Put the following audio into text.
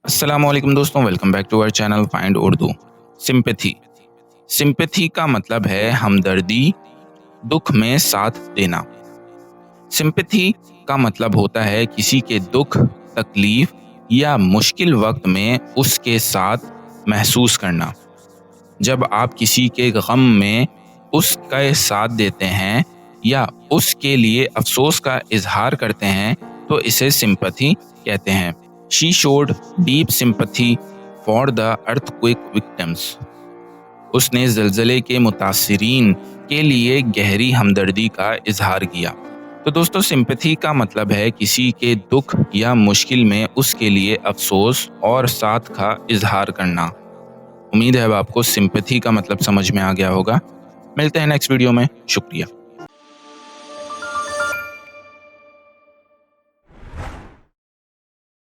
अस्सलाम वालेकुम दोस्तों, welcome back to our channel find Urdu. Sympathy sympathy का मतलब है हमदर्दी, दुख में साथ देना। सिंपैथी का मतलब होता है किसी के दुख, तकलीफ या मुश्किल वक्त में उसके साथ महसूस करना। जब आप किसी के गम में उसका साथ देते हैं या उसके लिए अफसोस का इजहार करते हैं तो इसे सिंपैथी कहते हैं। She showed deep sympathy for the earthquake victims. उसने ज़लज़ले के मुतासिरीन के लिए गहरी हमदर्दी का इजहार किया। तो दोस्तों, सिंपैथी का मतलब है किसी के दुख या मुश्किल में उसके लिए अफसोस और साथ का इजहार करना। उम्मीद है अब आपको सिंपैथी का मतलब समझ में आ गया होगा। मिलते हैं नेक्स्ट वीडियो में। शुक्रिया।